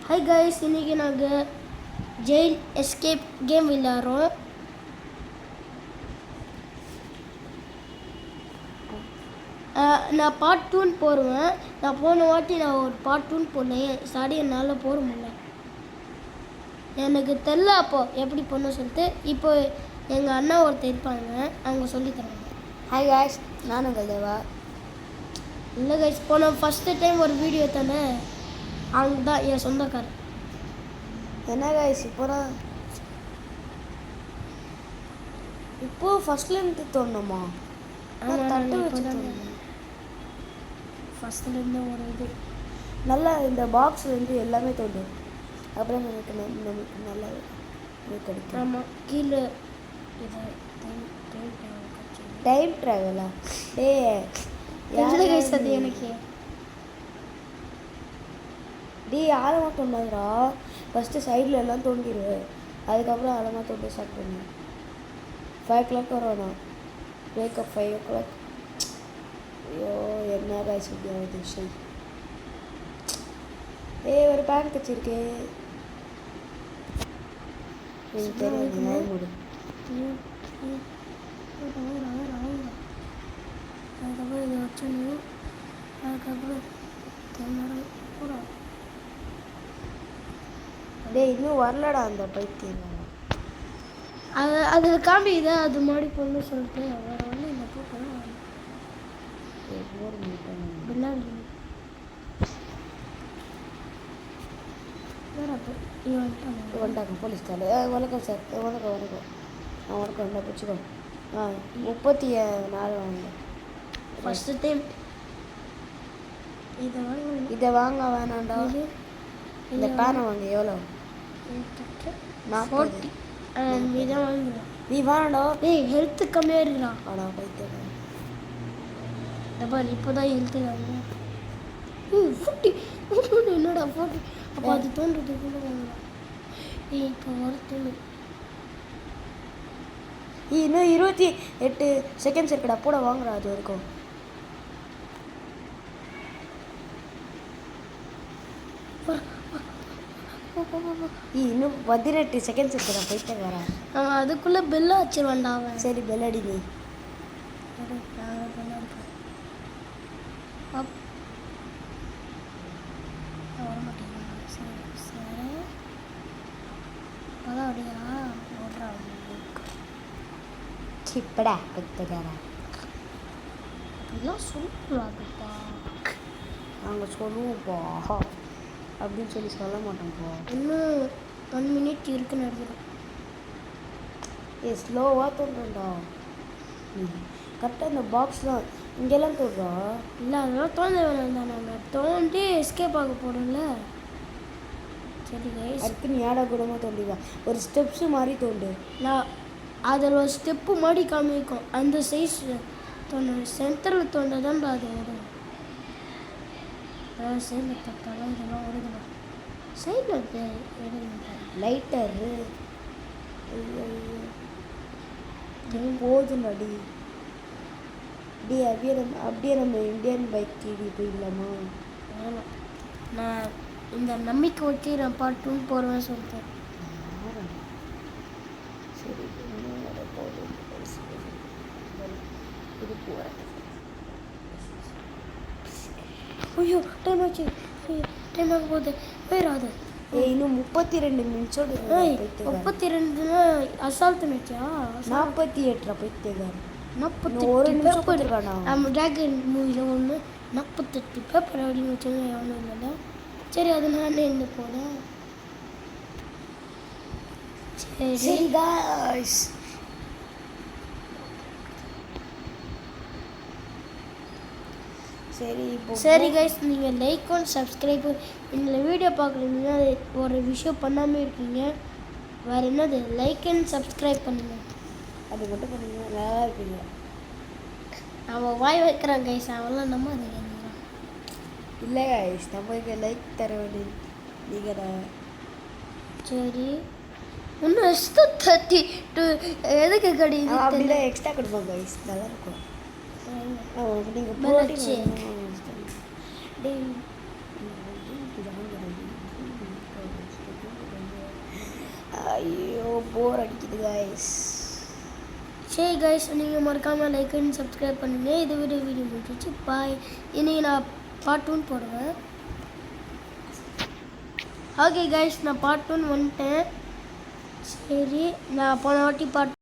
Hi guys, இன்றைக்கி நாங்கள் jail escape game விளையாடுறோம். நான் பார்ட் 2 போடுவேன். நான் போன வாட்டி நான் ஒரு பார்ட் 2 போனேன். சாரி, என்னால் போட முடியல. எனக்கு தெரில அப்போ எப்படி போடணும்னு சொல்லிட்டு. இப்போ எங்கள் அண்ணா ஒருத்தர் இருப்பாங்க, அவங்க சொல்லித்தராங்க. ஹாய் காய்ஸ், நான் உங்கள் தேவா. இல்லை கைஸ், போன ஃபஸ்ட்டு டைம் ஒரு வீடியோ தானே, அவங்க தான் என் சொந்தக்காரர். என்ன காய்ஸ் இப்போ ஃபஸ்ட்லேருந்து தோணுமா? தட்டு வச்சு ஃபஸ்ட்லேருந்து ஒரு இது நல்லா இந்த பாக்ஸ்லேருந்து எல்லாமே தோணும். அப்புறம் நமக்கு நல்லா கிடைக்கும். ஆமாம், கீழே இது டைம் ட்ராவலா? கைஸ் அது எனக்கு ஆழமாக தோண்டாதுடா. ஃபஸ்ட்டு சைடில் எல்லாம் தோண்டிடுவேன், அதுக்கப்புறம் ஆழமாக தோண்ட ஸ்டார்ட் பண்ணுவேன். 5 o'clock வரணும். Breakup 5 o'clock. ஐயோ, என்ன காய்ச்சி முடியாது. சரி, ஒரு பேங்க் வச்சிருக்கே. எனக்கு தெரியும் நாய் மூடு. அதுக்கப்புறம் இதை வச்சுன்னு அதுக்கப்புறம் கூட இன்னும் வரலடா அந்த பைத்தியம். அது காமிக்குது, அது மாடி பொண்ணு சொல்லிட்டு வேறு வந்து இந்த பூக்கெல்லாம் பின்னாடி வந்துட்டாங்க போலீஸ்காரு. வணக்கம் சார். வணக்கம். வணக்கம் என்ன பிடிச்சிக்கோ. 34 வாங்க. ஃபஸ்ட்டு டைம் இதை வாங்க வேணாண்டா. இந்த பேனை வாங்க. எவ்வளோ? 40. இதான் வாங்கிக்கலாம். நீ வேணாண்டா. ஹெல்த்து கம்மியாக இருக்கலாம். ஆடா பைத்தியம். பாரு, இப்போ தான் ஹெல்த்து வாங்க. 40 என்னடா 40? அப்போ அது தோன்றதுக்குள்ளே வாங்கலாம். இப்போ ஒருத்தர் இன்னும் 28 செகண்ட்ஸ் இருக்குடா. போட வாங்குறா. அது வரைக்கும் இன்னும் 18 செகண்ட்ஸ் இருக்குடா. போயிட்டு வரேன். அவன் அதுக்குள்ளே பெல்ல வச்சிருவான்டா அவன். சரி, பெல் அடி. நீ சிப்படா பைத்தியக்காரா. அப்படிலாம் சொல்லக்கூடாதுப்பா. நாங்கள் சொல்லுவோம்ப்பா அப்படின்னு சொல்லி சொல்ல மாட்டோம்ப்பா. இன்னும் 1 minute இருக்குன்னு நினைக்கிறேன். ஸ்லோவாக தோன்றா. கரெக்டாக இந்த பாக்ஸ் தான் இங்கெல்லாம் தோன்றா. இல்லை, அதெல்லாம் தோண்ட வேணாம் தான். நாங்கள் தோண்டி எஸ்கேப் ஆக போகிறோம்ல. சரி கைஸ், அதுக்கு நீ ஏடா கூடமாக தோண்டிதான் ஒரு ஸ்டெப்ஸு மாதிரி தோண்டு. நான் அதில் ஒரு ஸ்டெப்பு மாதிரி காமிக்கும். அந்த சைஸ் தோண்டணும். சென்டரில் தோண்டதான் அது வரும். சைடில் தட்டாலும் இதெல்லாம் வருதுலாம். சைடில் எடுங்க லைட்டரு. போதும் அப்படியே நம்ம இந்தியன் பைக் டிவி போயிடலாமா? வேணாம், நான் இந்த நம்பிக்கை வச்சு நான் பார்ட் 2 போடுவேன்னு சொல்லிட்டேன். சரி, இது போகிறேன். ஐயோ, டைம் ஆச்சு. டைம் ஆக போகுது. போயிடாது. இன்னும் 32 நிமிஷம். 32 அசால்ட்டு நினச்சா 48 பைத்தியக்காரன். 48 பேப்பர். நம்ம டிராகன் மூவியில் ஒன்று 48 பேப்பர் அப்படின்னு வச்சு எவ்வளோ இல்லைல்ல. சரி, அது நானே இருந்து போனேன். சரி காய்ஸ், சரி கைஸ், நீங்கள் லைக் அண்ட் சப்ஸ்கிரைப் இந்த வீடியோ பார்க்குறீங்கன்னா ஒரு விஷயம் பண்ணாமல் இருக்கீங்க. வேறு என்னது? லைக் அண்ட் சப்ஸ்கிரைப் பண்ணுங்க. அது மட்டும் பண்ணுங்க, நல்லா இருப்பீங்க. அவன் வாய் வைக்கிறான் கைஸ், அவெல்லாம் நம்ம இல்லை கைஸ், நம்ம இங்கே லைக் தர வேண்டியது நீங்கள் தான். சரி, இன்னும் எக்ஸ்ட்ரா 32 எதுக்கு கிடையாது? அப்படிதான் எக்ஸ்ட்ரா கொடுப்போம் கைஸ், நல்லா இருக்கும். நீங்கள் ஐயோ போர் அடிக்குது கைஸ். சரி கைஸ், நீங்கள் மறக்காமல் லைக் அண்ட் சப்ஸ்கிரைப் பண்ணுங்கள். இது வீடியோ முடிச்சிச்சு. பாய். இன்றைக்கி நான் பார்ட் 2 போடுவேன். ஓகே கைஸ், நான் பார்ட் 2 வந்துட்டேன். சரி, நான் போன வாட்டி பார்ட்